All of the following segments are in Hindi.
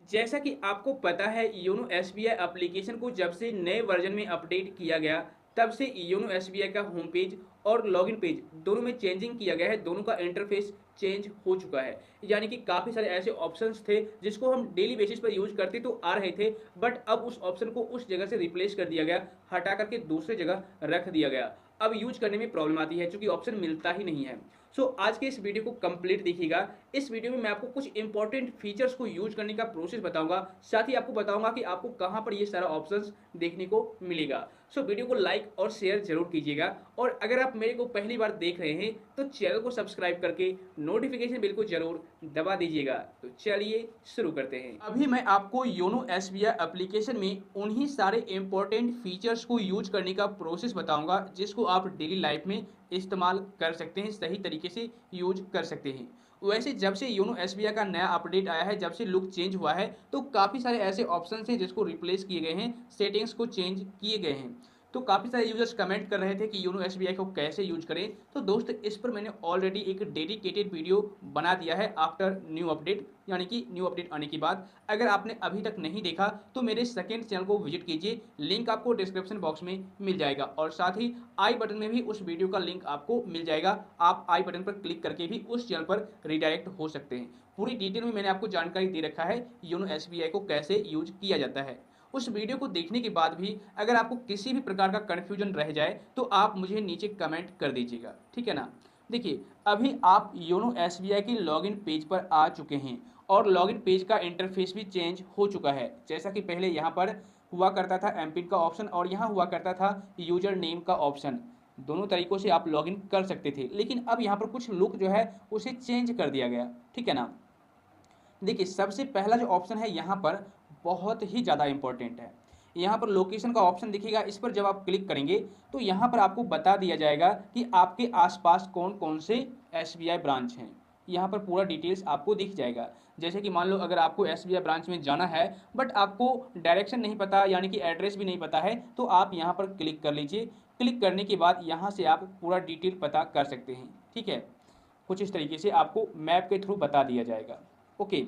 जैसा कि आपको पता है योनो एसबीआई एप्लीकेशन को जब से नए वर्जन में अपडेट किया गया तब से योनो एसबीआई का होम पेज और लॉगिन पेज दोनों में चेंजिंग किया गया है। दोनों का इंटरफेस चेंज हो चुका है। यानी कि काफ़ी सारे ऐसे ऑप्शंस थे जिसको हम डेली बेसिस पर यूज करते तो आ रहे थे, बट अब उस ऑप्शन को उस जगह से रिप्लेस कर दिया गया, हटा करके दूसरे जगह रख दिया गया। अब यूज करने में प्रॉब्लम आती है क्योंकि ऑप्शन मिलता ही नहीं है। आज के इस वीडियो को कंप्लीट देखिएगा। इस वीडियो में मैं आपको कुछ इंपॉर्टेंट फीचर्स को यूज करने का प्रोसेस बताऊंगा, साथ ही आपको बताऊंगा कि आपको कहां पर ये सारा ऑप्शंस देखने को मिलेगा। वीडियो को लाइक और शेयर जरूर कीजिएगा, और अगर आप मेरे को पहली बार देख रहे हैं तो चैनल को सब्सक्राइब करके नोटिफिकेशन बिल को जरूर दबा दीजिएगा। तो चलिए शुरू करते हैं। अभी मैं आपको योनो एसबीआई एप्लीकेशन में उन्हीं सारे इंपॉर्टेंट फीचर्स को यूज करने का प्रोसेस बताऊंगा जिसको आप डेली लाइफ में इस्तेमाल कर सकते हैं, सही तरीके से यूज कर सकते हैं। वैसे जब से योनो एसबीआई का नया अपडेट आया है, जब से लुक चेंज हुआ है, तो काफ़ी सारे ऐसे ऑप्शन हैं जिसको रिप्लेस किए गए हैं, सेटिंग्स को चेंज किए गए हैं। तो काफ़ी सारे यूजर्स कमेंट कर रहे थे कि योनो एसबीआई को कैसे यूज करें। तो दोस्त, इस पर मैंने ऑलरेडी एक डेडिकेटेड वीडियो बना दिया है आफ्टर न्यू अपडेट, यानी कि न्यू अपडेट आने के बाद। अगर आपने अभी तक नहीं देखा तो मेरे सेकेंड चैनल को विजिट कीजिए, लिंक आपको डिस्क्रिप्शन बॉक्स में मिल जाएगा, और साथ ही आई बटन में भी उस वीडियो का लिंक आपको मिल जाएगा। आप आई बटन पर क्लिक करके भी उस चैनल पर रिडायरेक्ट हो सकते हैं। पूरी डिटेल में मैंने आपको जानकारी दे रखा है योनो एसबीआई को कैसे यूज किया जाता है। उस वीडियो को देखने के बाद भी अगर आपको किसी भी प्रकार का कन्फ्यूजन रह जाए तो आप मुझे नीचे कमेंट कर दीजिएगा, ठीक है ना। देखिए, अभी आप योनो एसबीआई के लॉगिन पेज पर आ चुके हैं, और लॉगिन पेज का इंटरफेस भी चेंज हो चुका है। जैसा कि पहले यहाँ पर हुआ करता था एमपिन का ऑप्शन, और यहाँ हुआ करता था यूजर नेम का ऑप्शन। दोनों तरीकों से आप लॉगिन कर सकते थे, लेकिन अब यहाँ पर कुछ लुक जो है उसे चेंज कर दिया गया, ठीक है ना। देखिए, सबसे पहला जो ऑप्शन है यहाँ पर बहुत ही ज़्यादा इंपॉर्टेंट है। यहाँ पर लोकेशन का ऑप्शन दिखेगा, इस पर जब आप क्लिक करेंगे तो यहाँ पर आपको बता दिया जाएगा कि आपके आसपास कौन कौन से एसबीआई ब्रांच हैं। यहाँ पर पूरा डिटेल्स आपको दिख जाएगा। जैसे कि मान लो अगर आपको एसबीआई ब्रांच में जाना है, बट आपको डायरेक्शन नहीं पता, यानी कि एड्रेस भी नहीं पता है, तो आप यहाँ पर क्लिक कर लीजिए। क्लिक करने के बाद यहाँ से आप पूरा डिटेल पता कर सकते हैं, ठीक है। कुछ इस तरीके से आपको मैप के थ्रू बता दिया जाएगा। ओके,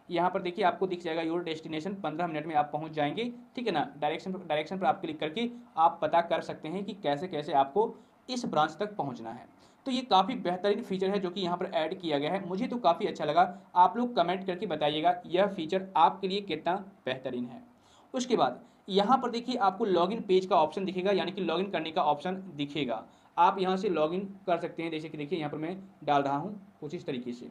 यहाँ पर देखिए आपको दिख जाएगा योर डेस्टिनेशन, 15 मिनट में आप पहुँच जाएंगे, ठीक है ना। डायरेक्शन पर आप क्लिक करके आप पता कर सकते हैं कि कैसे कैसे आपको इस ब्रांच तक पहुँचना है। तो ये काफ़ी बेहतरीन फीचर है जो कि यहाँ पर ऐड किया गया है, मुझे तो काफ़ी अच्छा लगा। आप लोग कमेंट करके बताइएगा यह फीचर आपके लिए कितना बेहतरीन है। उसके बाद यहाँ पर देखिए आपको लॉगिन पेज का ऑप्शन दिखेगा, यानी कि लॉगिन करने का ऑप्शन दिखेगा। आप यहाँ से लॉगिन कर सकते हैं। जैसे कि देखिए यहाँ पर मैं डाल रहा हूँ कुछ इस तरीके से।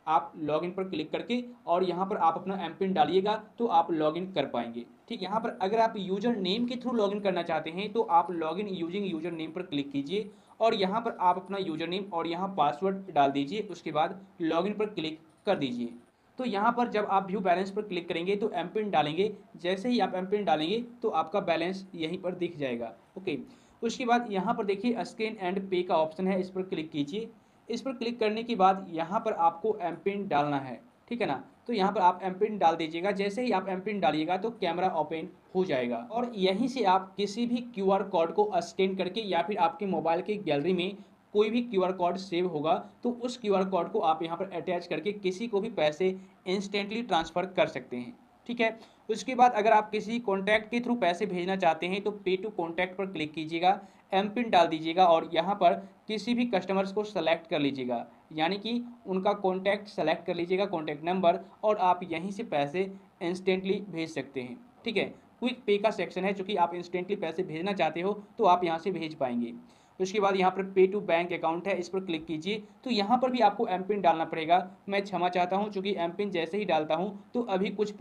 आप लॉगिन पर क्लिक करके और यहाँ पर आप अपना एम पिन डालिएगा तो आप लॉगिन कर पाएंगे, ठीक। यहाँ पर अगर आप यूजर नेम के थ्रू लॉगिन करना चाहते हैं तो आप लॉगिन यूजिंग यूजर नेम पर क्लिक कीजिए, और यहाँ पर आप अपना यूजर नेम और यहाँ पासवर्ड डाल दीजिए। उसके बाद लॉगिन पर क्लिक कर दीजिए। तो यहाँ पर जब आप व्यू बैलेंस पर क्लिक करेंगे तो एम पिन डालेंगे। जैसे ही आप एम पिन डालेंगे तो आपका बैलेंस यहीं पर दिख जाएगा, ओके। उसके बाद यहाँ पर देखिए स्कैन एंड पे का ऑप्शन है, इस पर क्लिक कीजिए। इस पर क्लिक करने के बाद यहाँ पर आपको एम पिन डालना है, ठीक है ना। तो यहाँ पर आप एम पिन डाल दीजिएगा। जैसे ही आप एम पिन डालिएगा तो कैमरा ओपन हो जाएगा, और यहीं से आप किसी भी क्यूआर कोड को स्कैन करके, या फिर आपके मोबाइल की गैलरी में कोई भी क्यूआर कोड सेव होगा तो उस क्यूआर कोड को आप यहाँ पर अटैच करके किसी को भी पैसे इंस्टेंटली ट्रांसफ़र कर सकते हैं, ठीक है। उसके बाद अगर आप किसी कॉन्टैक्ट के थ्रू पैसे भेजना चाहते हैं तो पे टू कॉन्टैक्ट पर क्लिक कीजिएगा, एम पिन डाल दीजिएगा, और यहाँ पर किसी भी कस्टमर्स को सेलेक्ट कर लीजिएगा, यानी कि उनका कॉन्टैक्ट सेलेक्ट कर लीजिएगा, कॉन्टैक्ट नंबर, और आप यहीं से पैसे इंस्टेंटली भेज सकते हैं, ठीक है। क्विक पे का सेक्शन है, चूँकि आप इंस्टेंटली पैसे भेजना चाहते हो तो आप यहाँ से भेज पाएंगे। उसके बाद यहाँ पर पे टू बैंक अकाउंट है, इस पर क्लिक कीजिए। तो यहाँ पर भी आपको एम पिन डालना पड़ेगा। मैं क्षमा चाहता हूँ, चूँकि एम पिन जैसे ही डालता हूँ तो अभी कुछ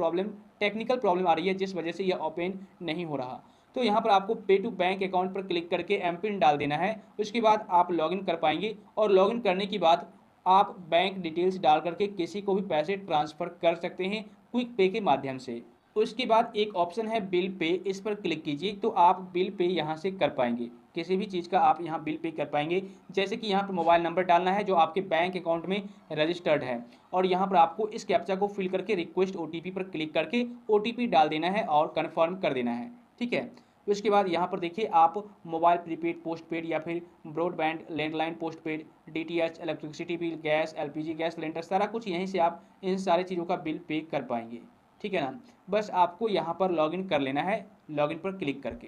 टेक्निकल प्रॉब्लम आ रही है, जिस वजह से यह ओपन नहीं हो रहा। तो यहाँ पर आपको पे टू बैंक अकाउंट पर क्लिक करके एम पिन डाल देना है। उसके बाद आप लॉगिन कर पाएंगे, और लॉगिन करने के बाद आप बैंक डिटेल्स डाल करके किसी को भी पैसे ट्रांसफ़र कर सकते हैं क्विक पे के माध्यम से। उसके बाद एक ऑप्शन है बिल पे, इस पर क्लिक कीजिए तो आप बिल पे यहाँ से कर पाएंगे। किसी भी चीज़ का आप यहाँ बिल पे कर पाएंगे। जैसे कि यहाँ पर मोबाइल नंबर डालना है जो आपके बैंक अकाउंट में रजिस्टर्ड है, और यहाँ पर आपको इस कैप्चा को फिल करके रिक्वेस्ट ओटीपी पर क्लिक करके ओटीपी डाल देना है और कन्फर्म कर देना है, ठीक है। उसके बाद यहाँ पर देखिए आप मोबाइल प्रीपेड, पोस्टपेड, या फिर broadband, landline, postpaid, DTH, electricity bill, gas, LPG gas cylinder, सारा कुछ यहीं से आप इन सारी चीज़ों का बिल पे कर पाएंगे, ठीक है ना। बस आपको यहाँ पर लॉगिन कर लेना है, लॉगिन पर क्लिक करके।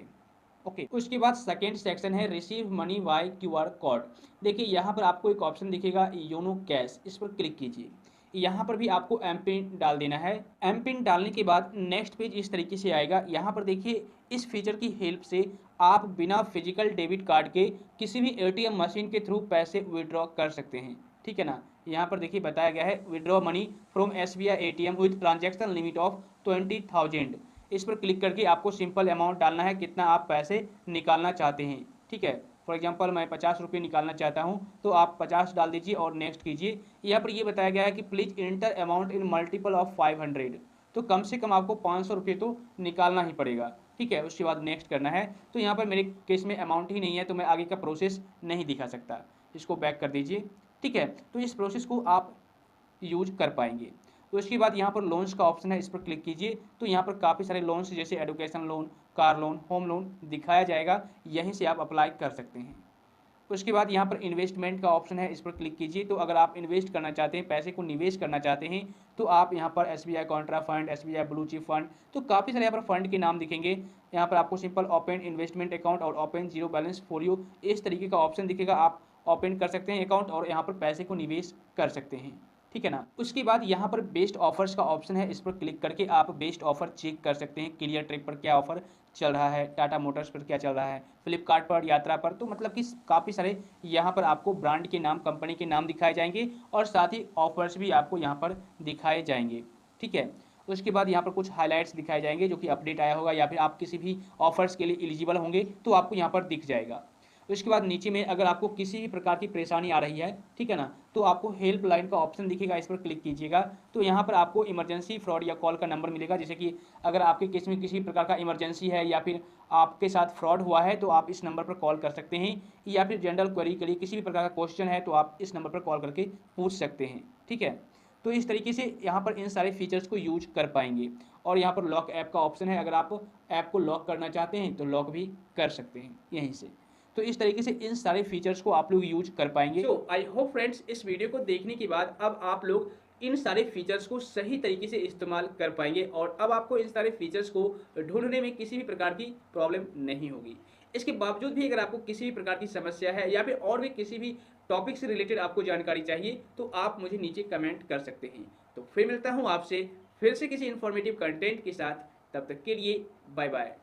ओके, उसके बाद सेकेंड सेक्शन है receive money by QR code. देखिए यहाँ पर आपको एक ऑप्शन दिखेगा योनो कैश, इस पर क्लिक कीजिए। यहाँ पर भी आपको एम पिन डाल देना है। एम पिन डालने के बाद नेक्स्ट पेज इस तरीके से आएगा। यहाँ पर देखिए इस फीचर की हेल्प से आप बिना फिजिकल डेबिट कार्ड के किसी भी एटीएम मशीन के थ्रू पैसे विड्रॉ कर सकते हैं, ठीक है ना। यहाँ पर देखिए बताया गया है withdraw money from SBI ATM with transaction limit of 20,000। इस पर क्लिक करके आपको सिंपल अमाउंट डालना है, कितना आप पैसे निकालना चाहते हैं, ठीक है। फॉर एग्जांपल मैं 50 रुपये निकालना चाहता हूं, तो आप 50 डाल दीजिए और नेक्स्ट कीजिए। यहाँ पर ये बताया गया है कि please enter amount in multiple of 500, तो कम से कम आपको 500 रुपये तो निकालना ही पड़ेगा, ठीक है। उसके बाद नेक्स्ट करना है। तो यहाँ पर मेरे केस में अमाउंट ही नहीं है, तो मैं आगे का प्रोसेस नहीं दिखा सकता, इसको बैक कर दीजिए, ठीक है। तो इस प्रोसेस को आप यूज कर पाएंगे। तो इसके बाद यहाँ पर लोन्स का ऑप्शन है, इस पर क्लिक कीजिए। तो यहाँ पर काफ़ी सारे लोन्स जैसे education loan, car loan, home loan दिखाया जाएगा, यहीं से आप अप्लाई कर सकते हैं। उसके बाद यहाँ पर इन्वेस्टमेंट का ऑप्शन है, इस पर क्लिक कीजिए। तो अगर आप इन्वेस्ट करना चाहते हैं, पैसे को निवेश करना चाहते हैं, तो आप यहाँ पर SBI Contra fund, SBI blue chip fund, तो काफ़ी सारे यहाँ पर फंड के नाम दिखेंगे। यहाँ पर आपको सिंपल ओपन इन्वेस्टमेंट अकाउंट और open zero balance for you, इस तरीके का ऑप्शन दिखेगा। आप ओपन कर सकते हैं अकाउंट और यहाँ पर पैसे को निवेश कर सकते हैं, ठीक है ना। उसके बाद यहाँ पर बेस्ट ऑफर्स का ऑप्शन है, इस पर क्लिक करके आप बेस्ट ऑफर चेक कर सकते हैं। क्लियर ट्रिप पर क्या ऑफर चल रहा है, टाटा मोटर्स पर क्या चल रहा है, फ्लिपकार्ट पर, यात्रा पर, तो मतलब कि काफ़ी सारे यहाँ पर आपको ब्रांड के नाम, कंपनी के नाम दिखाए जाएंगे और साथ ही ऑफर्स भी आपको यहाँ पर दिखाए जाएंगे, ठीक है। उसके बाद यहाँ पर कुछ हाइलाइट्स दिखाए जाएंगे जो कि अपडेट आया होगा या फिर आप किसी भी ऑफर्स के लिए एलिजिबल होंगे तो आपको यहाँ पर दिख जाएगा। उसके बाद नीचे में अगर आपको किसी भी प्रकार की परेशानी आ रही है, ठीक है ना, तो आपको हेल्प लाइन का ऑप्शन दिखेगा, इस पर क्लिक कीजिएगा। तो यहाँ पर आपको इमरजेंसी फ्रॉड या कॉल का नंबर मिलेगा, जैसे कि अगर आपके केस में किसी प्रकार का इमरजेंसी है या फिर आपके साथ फ्रॉड हुआ है तो आप इस नंबर पर कॉल कर सकते हैं, या फिर जनरल क्वेरी के लिए किसी भी प्रकार का क्वेश्चन है तो आप इस नंबर पर कॉल करके पूछ सकते हैं, ठीक है। तो इस तरीके से यहाँ पर इन सारे फीचर्स को यूज कर पाएंगे। और यहाँ पर लॉक ऐप का ऑप्शन है, अगर आप ऐप को लॉक करना चाहते हैं तो लॉक भी कर सकते हैं यहीं से। तो इस तरीके से इन सारे फीचर्स को आप लोग यूज कर पाएंगे। तो आई होप फ्रेंड्स इस वीडियो को देखने के बाद अब आप लोग इन सारे फीचर्स को सही तरीके से इस्तेमाल कर पाएंगे और अब आपको इन सारे फीचर्स को ढूंढने में किसी भी प्रकार की प्रॉब्लम नहीं होगी। इसके बावजूद भी अगर आपको किसी भी प्रकार की समस्या है या फिर और भी किसी भी टॉपिक से रिलेटेड आपको जानकारी चाहिए तो आप मुझे नीचे कमेंट कर सकते हैं। तो फिर मिलता हूँ आपसे फिर से किसी इन्फॉर्मेटिव कंटेंट के साथ, तब तक के लिए बाय बाय।